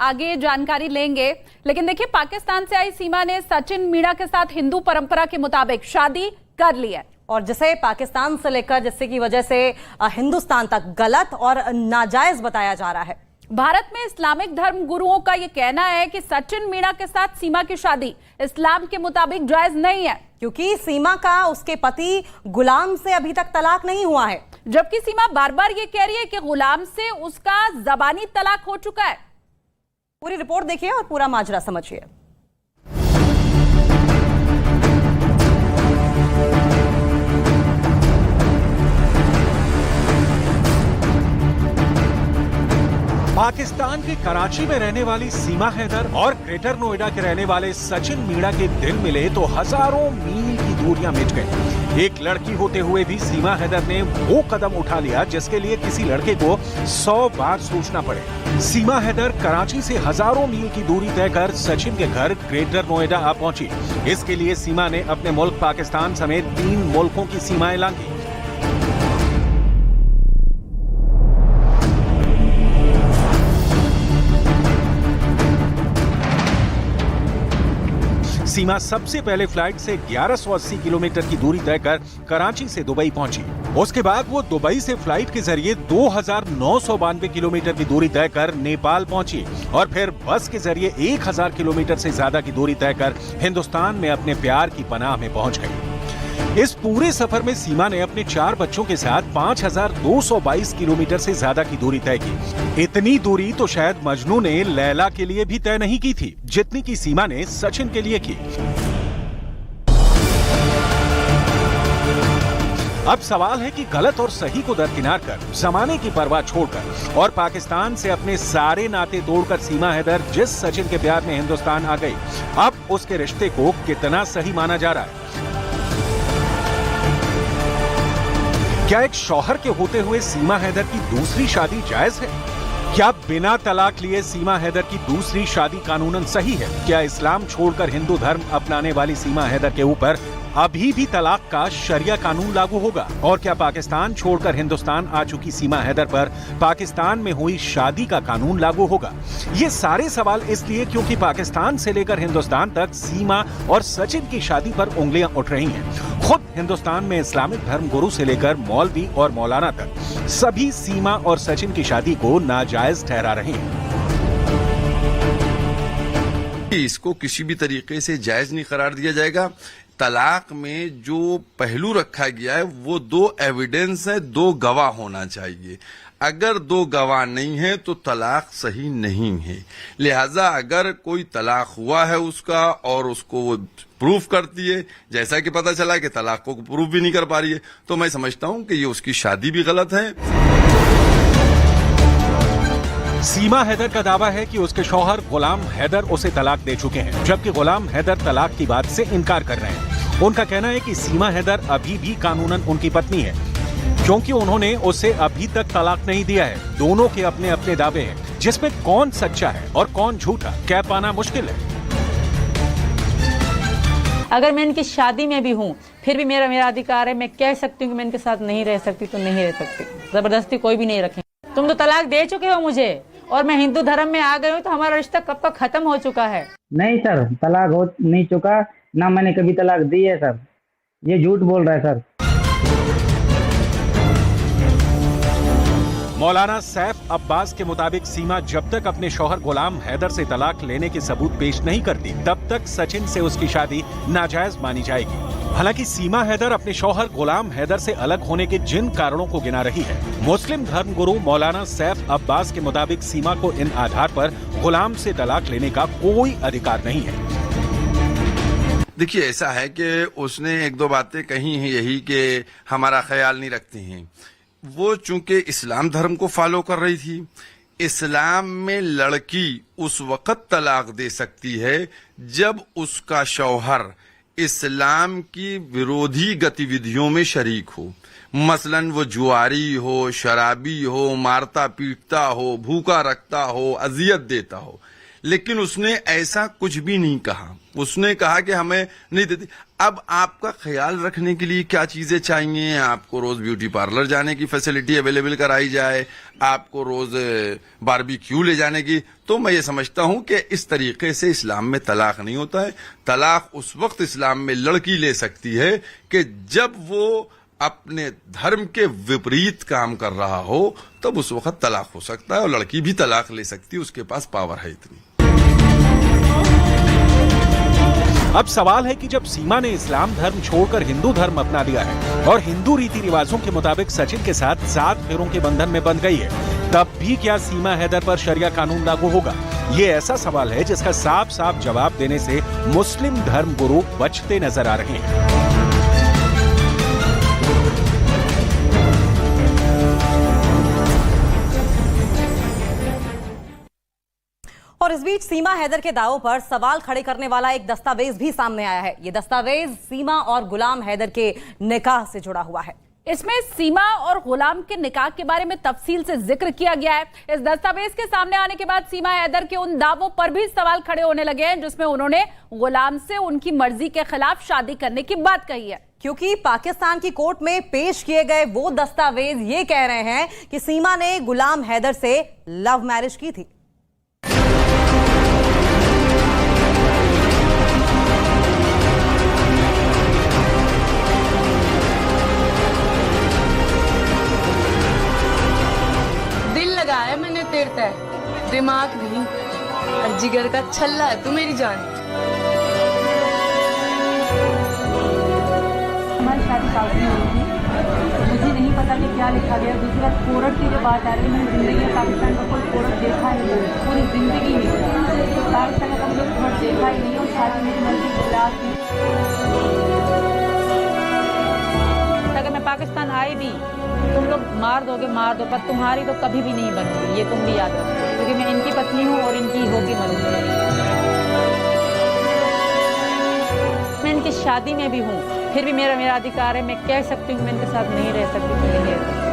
आगे जानकारी लेंगे। लेकिन देखिए, पाकिस्तान से आई सीमा ने सचिन मीणा के साथ हिंदू परंपरा के मुताबिक शादी कर ली है। और जिसे पाकिस्तान से लेकर जिससे की वजह से हिंदुस्तान तक गलत और नाजायज बताया जा रहा है। भारत में इस्लामिक धर्म गुरुओं का यह कहना है कि सचिन मीणा के साथ सीमा की शादी इस्लाम के मुताबिक जायज नहीं है, क्योंकि सीमा का उसके पति गुलाम से अभी तक तलाक नहीं हुआ है, जबकि सीमा बार बार ये कह रही है कि गुलाम से उसका जबानी तलाक हो चुका है। पूरी रिपोर्ट देखिए और पूरा माजरा समझिए। पाकिस्तान के कराची में रहने वाली सीमा हैदर और ग्रेटर नोएडा के रहने वाले सचिन मीणा के दिल मिले तो हजारों मील की दूरियां मिट गई। एक लड़की होते हुए भी सीमा हैदर ने वो कदम उठा लिया जिसके लिए किसी लड़के को 100 बार सोचना पड़े। सीमा हैदर कराची से हजारों मील की दूरी तय कर सचिन के घर ग्रेटर नोएडा आ पहुंची। इसके लिए सीमा ने अपने मुल्क पाकिस्तान समेत 3 मुल्कों की सीमाएं लांघी। सीमा सबसे पहले फ्लाइट से 1180 किलोमीटर की दूरी तय कर कराची से दुबई पहुंची। उसके बाद वो दुबई से फ्लाइट के जरिए 2992 किलोमीटर की दूरी तय कर नेपाल पहुंची और फिर बस के जरिए 1000 किलोमीटर से ज्यादा की दूरी तय कर हिंदुस्तान में अपने प्यार की पनाह में पहुंच गई। इस पूरे सफर में सीमा ने अपने 4 बच्चों के साथ 5222 किलोमीटर से ज्यादा की दूरी तय की। इतनी दूरी तो शायद मजनू ने लैला के लिए भी तय नहीं की थी, जितनी की सीमा ने सचिन के लिए की। अब सवाल है कि गलत और सही को दरकिनार कर, जमाने की परवाह छोड़कर और पाकिस्तान से अपने सारे नाते तोड़कर सीमा हैदर जिस सचिन के प्यार में हिंदुस्तान आ गई, अब उसके रिश्ते को कितना सही माना जा रहा है। क्या एक शौहर के होते हुए सीमा हैदर की दूसरी शादी जायज है? क्या बिना तलाक लिए सीमा हैदर की दूसरी शादी कानूनन सही है? क्या इस्लाम छोड़कर हिंदू धर्म अपनाने वाली सीमा हैदर के ऊपर अभी भी तलाक का शरिया कानून लागू होगा? और क्या पाकिस्तान छोड़कर हिंदुस्तान आ चुकी सीमा हैदर पर पाकिस्तान में हुई शादी का कानून लागू होगा? ये सारे सवाल इसलिए क्योंकि पाकिस्तान से लेकर हिंदुस्तान तक सीमा और सचिन की शादी पर उंगलियां उठ रही हैं। खुद हिंदुस्तान में इस्लामिक धर्म गुरु से लेकर मौलवी और मौलाना तक सभी सीमा और सचिन की शादी को नाजायज ठहरा रहे हैं। इसको किसी भी तरीके से जायज नहीं करार दिया जाएगा। तलाक में जो पहलू रखा गया है वो 2 एविडेंस है, 2 गवाह होना चाहिए। अगर 2 गवाह नहीं है तो तलाक सही नहीं है। लिहाजा अगर कोई तलाक हुआ है उसका और उसको वो प्रूफ करती है, जैसा कि पता चला कि तलाक को प्रूफ भी नहीं कर पा रही है, तो मैं समझता हूं कि ये उसकी शादी भी गलत है। सीमा हैदर का दावा है कि उसके शौहर गुलाम हैदर उसे तलाक दे चुके हैं, जबकि गुलाम हैदर तलाक की बात से इनकार कर रहे हैं। उनका कहना है कि सीमा हैदर अभी भी कानूनन उनकी पत्नी है, क्योंकि उन्होंने उसे अभी तक तलाक नहीं दिया है। दोनों के अपने अपने दावे हैं, जिसमें कौन सच्चा है और कौन झूठा कह पाना मुश्किल है। अगर मैं इनकी शादी में भी हूँ फिर भी मेरा अधिकार है, मैं कह सकती हूँ कि मैं इनके साथ नहीं रह सकती तो नहीं रह सकती। जबरदस्ती कोई भी नहीं रखें। तुम तो तलाक दे चुके हो मुझे और मैं हिंदू धर्म में आ गई हूँ, तो हमारा रिश्ता कब का खत्म हो चुका है। नहीं सर, तलाक हो नहीं चुका, ना मैंने कभी तलाक दी है सर। ये झूठ बोल रहा है सर। मौलाना सैफ अब्बास के मुताबिक सीमा जब तक अपने शौहर गुलाम हैदर से तलाक लेने के सबूत पेश नहीं करती, तब तक सचिन से उसकी शादी नाजायज मानी जाएगी। हालांकि सीमा हैदर अपने शौहर गुलाम हैदर से अलग होने के जिन कारणों को गिना रही है, मुस्लिम धर्मगुरु मौलाना सैफ अब्बास के मुताबिक सीमा को इन आधार पर गुलाम से तलाक लेने का कोई अधिकार नहीं है। देखिए, ऐसा है कि उसने 1-2 बातें कही हैं यही कि हमारा ख्याल नहीं रखती हैं। वो चूंकि इस्लाम धर्म को फॉलो कर रही थी, इस्लाम में लड़की उस वक्त तलाक दे सकती है जब उसका शौहर इस्लाम की विरोधी गतिविधियों में शरीक हो। मसलन वो जुआरी हो, शराबी हो, मारता पीटता हो, भूखा रखता हो, अजियत देता हो। लेकिन उसने ऐसा कुछ भी नहीं कहा। उसने कहा कि हमें नहीं देती। अब आपका ख्याल रखने के लिए क्या चीजें चाहिए? आपको रोज ब्यूटी पार्लर जाने की फैसिलिटी अवेलेबल कराई जाए, आपको रोज बारबेक्यू ले जाने की। तो मैं ये समझता हूं कि इस तरीके से इस्लाम में तलाक नहीं होता है। तलाक उस वक्त इस्लाम में लड़की ले सकती है कि जब वो अपने धर्म के विपरीत काम कर रहा हो, तब उस वक्त तलाक हो सकता है। और लड़की भी तलाक ले सकती है, उसके पास पावर है इतनी। अब सवाल है कि जब सीमा ने इस्लाम धर्म छोड़कर हिंदू धर्म अपना लिया है और हिंदू रीति रिवाजों के मुताबिक सचिन के साथ 7 फेरों के बंधन में बंध गई है, तब भी क्या सीमा हैदर पर शरिया कानून लागू होगा? ये ऐसा सवाल है जिसका साफ साफ जवाब देने से मुस्लिम धर्म गुरु बचते नजर आ रहे हैं। और इस बीच सीमा हैदर के दावों पर सवाल खड़े करने वाला एक दस्तावेज भी सामने आया है। ये दस्तावेज सीमा और गुलाम हैदर के निकाह से जुड़ा हुआ है। इसमें सीमा और गुलाम के निकाह के बारे में तफसील से जिक्र किया गया है। इस दस्तावेज के सामने आने के बाद सीमा हैदर के उन दावों पर भी सवाल खड़े होने लगे हैं जिसमें उन्होंने गुलाम से उनकी मर्जी के खिलाफ शादी करने की बात कही है। क्योंकि पाकिस्तान की कोर्ट में पेश किए गए वो दस्तावेज ये कह रहे हैं कि सीमा ने गुलाम हैदर से लव मैरिज की थी। लगाया मैंने तेरे तय, दिमाग नहीं और जिगर का छल्ला है तू मेरी जान। हमारी शादी काफी हुई थी, मुझे नहीं पता कि क्या लिखा गया। दूसरी बात, कोर्ट की जो बात आ रही है, मैंने जिंदगी में पाकिस्तान का कोई कोर्ट देखा ही नहीं, पूरी जिंदगी में पाकिस्तान का कोई कोर्ट देखा ही नहीं। और शादी मेरी मर्जी के खिलाफ थी। अगर मैं पाकिस्तान आई भी, तुम लोग मार दोगे, मार दो, पर तुम्हारी तो कभी भी नहीं बनूंगी, ये तुम भी याद रखो, क्योंकि मैं इनकी पत्नी हूँ और इनकी होगी मरूंगी। मैं इनकी शादी में भी हूँ, फिर भी मेरा अधिकार है। मैं कह सकती हूँ मैं इनके साथ नहीं रह सकती तो नहीं रह सकती।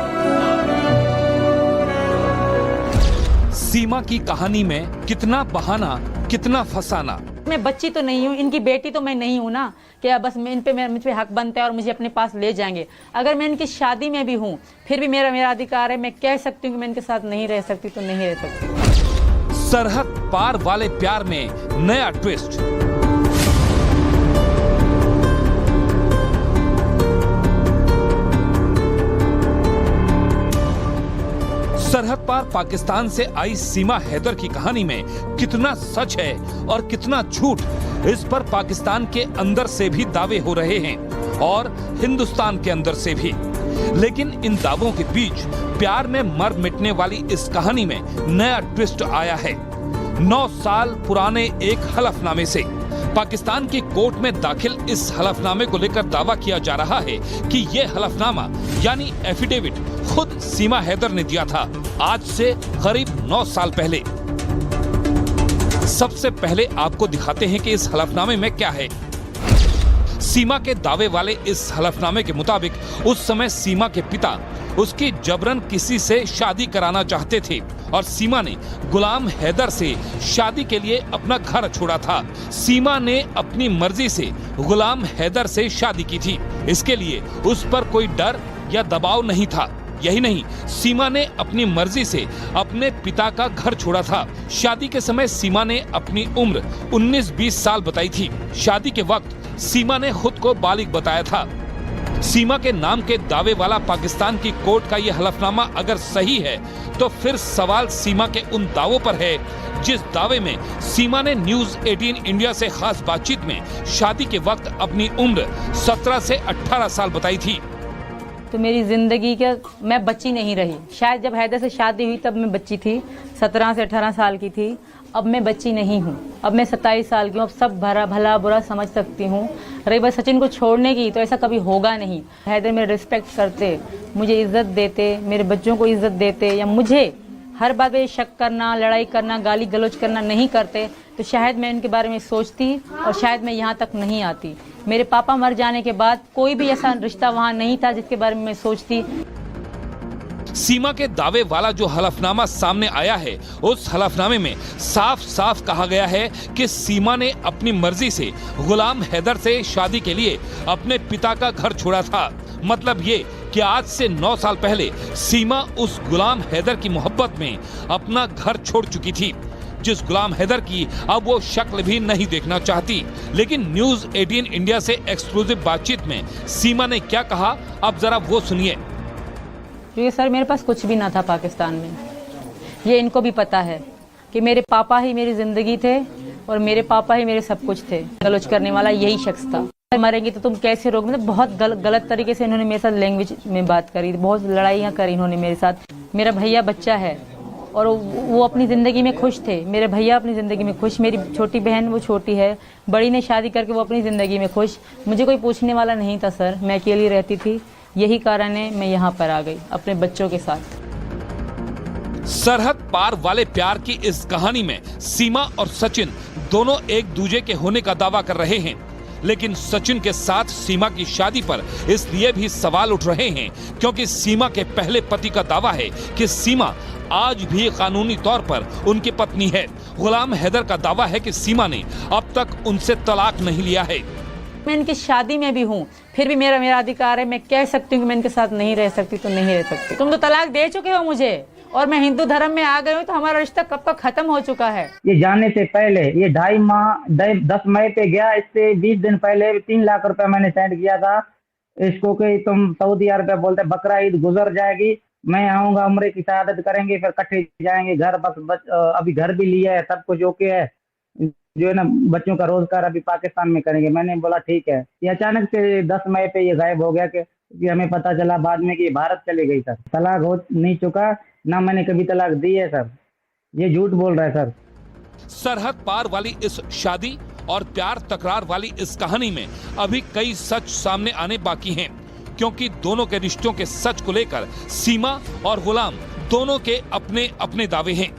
सीमा की कहानी में कितना बहाना, कितना फसाना। मैं बच्ची तो नहीं हूँ, इनकी बेटी तो मैं नहीं हूँ ना, कि बस मैं मुझ पे हक बनता है और मुझे अपने पास ले जाएंगे। अगर मैं इनकी शादी में भी हूँ, फिर भी मेरा अधिकार है। मैं कह सकती हूँ कि मैं इनके साथ नहीं रह सकती तो नहीं रह सकती। सरहद पार वाले प्यार में नया ट्विस्ट। सरहद पार पाकिस्तान से आई सीमा हैदर की कहानी में कितना सच है और कितना झूठ, इस पर पाकिस्तान के अंदर से भी दावे हो रहे हैं और हिंदुस्तान के अंदर से भी। लेकिन इन दावों के बीच प्यार में मर मिटने वाली इस कहानी में नया ट्विस्ट आया है। 9 साल पुराने एक हलफनामे से पाकिस्तान की कोर्ट में दाखिल इस हलफनामे को लेकर दावा किया जा रहा है कि यह हलफनामा यानी एफिडेविट खुद सीमा हैदर ने दिया था, आज से करीब 9 साल पहले। सबसे पहले आपको दिखाते हैं कि इस हलफनामे में क्या है। सीमा के दावे वाले इस हलफनामे के मुताबिक उस समय सीमा के पिता उसकी जबरन किसी से शादी कराना चाहते थे और सीमा ने गुलाम हैदर से शादी के लिए अपना घर छोड़ा था। सीमा ने अपनी मर्जी से गुलाम हैदर से शादी की थी, इसके लिए उस पर कोई डर या दबाव नहीं था। यही नहीं, सीमा ने अपनी मर्जी से अपने पिता का घर छोड़ा था। शादी के समय सीमा ने अपनी उम्र 19-20 साल बताई थी। शादी के वक्त सीमा ने खुद को बालिग बताया था। सीमा के नाम के दावे वाला पाकिस्तान की कोर्ट का यह हलफनामा अगर सही है तो फिर सवाल सीमा के उन दावों पर है जिस दावे में सीमा ने न्यूज 18 इंडिया से खास बातचीत में शादी के वक्त अपनी उम्र 17 से 18 साल बताई थी। तो मेरी जिंदगी के मैं बच्ची नहीं रही। शायद जब हैदर से शादी हुई तब मैं बच्ची थी, 17 से 18 साल की थी। अब मैं बच्ची नहीं हूँ, अब मैं 27 साल की हूँ। अब सब भला बुरा समझ सकती हूँ। रही बात सचिन को छोड़ने की, तो ऐसा कभी होगा नहीं। हैदर मेरे रिस्पेक्ट करते, मुझे इज्जत देते, मेरे बच्चों को इज्जत देते, या मुझे हर बात पे शक करना, लड़ाई करना, गाली गलौज करना नहीं करते, तो शायद मैं इनके बारे में सोचती और शायद मैं यहाँ तक नहीं आती। मेरे पापा मर जाने के बाद कोई भी ऐसा रिश्ता वहाँ नहीं था जिसके बारे में मैं सोचती। सीमा के दावे वाला जो हलफनामा सामने आया है, उस हलफनामे में साफ साफ कहा गया है कि सीमा ने अपनी मर्जी से गुलाम हैदर से शादी के लिए अपने पिता का घर छोड़ा था। मतलब ये कि आज से 9 साल पहले सीमा उस गुलाम हैदर की मोहब्बत में अपना घर छोड़ चुकी थी, जिस गुलाम हैदर की अब वो शक्ल भी नहीं देखना चाहती। लेकिन न्यूज 18 इंडिया से एक्सक्लूसिव बातचीत में सीमा ने क्या कहा, अब जरा वो सुनिए। क्योंकि सर मेरे पास कुछ भी ना था पाकिस्तान में, ये इनको भी पता है कि मेरे पापा ही मेरी जिंदगी थे और मेरे पापा ही मेरे सब कुछ थे। गलौज करने वाला यही शख्स था। मरेंगे तो तुम कैसे रोक, मतलब बहुत गलत तरीके से इन्होंने मेरे साथ लैंग्वेज में बात करी, बहुत लड़ाइयाँ करी इन्होंने मेरे साथ। मेरा भैया बच्चा है और वो अपनी ज़िंदगी में खुश थे, मेरे भैया अपनी ज़िंदगी में खुश, मेरी छोटी बहन वो छोटी है, बड़ी ने शादी करके वो अपनी ज़िंदगी में खुश। मुझे कोई पूछने वाला नहीं था सर, मैं अकेली रहती थी, यही कारण है मैं यहाँ पर आ गई अपने बच्चों के साथ। सरहद पार वाले प्यार की इस कहानी में सीमा और सचिन दोनों एक दूजे के होने का दावा कर रहे हैं, लेकिन सचिन के साथ सीमा की शादी पर इसलिए भी सवाल उठ रहे हैं क्योंकि सीमा के पहले पति का दावा है कि सीमा आज भी कानूनी तौर पर उनकी पत्नी है। गुलाम हैदर का दावा है कि सीमा ने अब तक उनसे तलाक नहीं लिया है। मैं इनकी शादी में भी हूँ, फिर भी मेरा अधिकार है, मैं कह सकती हूँ कि मैं इनके साथ नहीं रह सकती तो नहीं रह सकती। तुम तो तलाक दे चुके हो मुझे और मैं हिंदू धर्म में आ गई हूँ, तो हमारा रिश्ता कब का खत्म हो चुका है। ये जाने से पहले ये 2.5 माह 10 मई पे गया, इससे 20 दिन पहले 3 लाख रुपया मैंने सेंड किया था इसको कि तुम सऊदी अरब बोलते बकरा ईद गुजर जाएगी, मैं आऊंगा, उम्रे की शहादत करेंगे, फिर इकट्ठे जाएंगे घर। बस अभी घर भी लिया है, सब कुछ ओके है, जो है ना बच्चों का रोजगार अभी पाकिस्तान में करेंगे। मैंने बोला ठीक है। ये अचानक से 10 मई पे ये गायब हो गया कि हमें पता चला बाद में कि भारत चली गई। सर तलाक हो नहीं चुका, ना मैंने कभी तलाक दी है सर, ये झूठ बोल रहा है सर। सरहद पार वाली इस शादी और प्यार तकरार वाली इस कहानी में अभी कई सच सामने आने बाकी हैं, क्योंकि दोनों के रिश्तों के सच को लेकर सीमा और गुलाम दोनों के अपने अपने दावे हैं।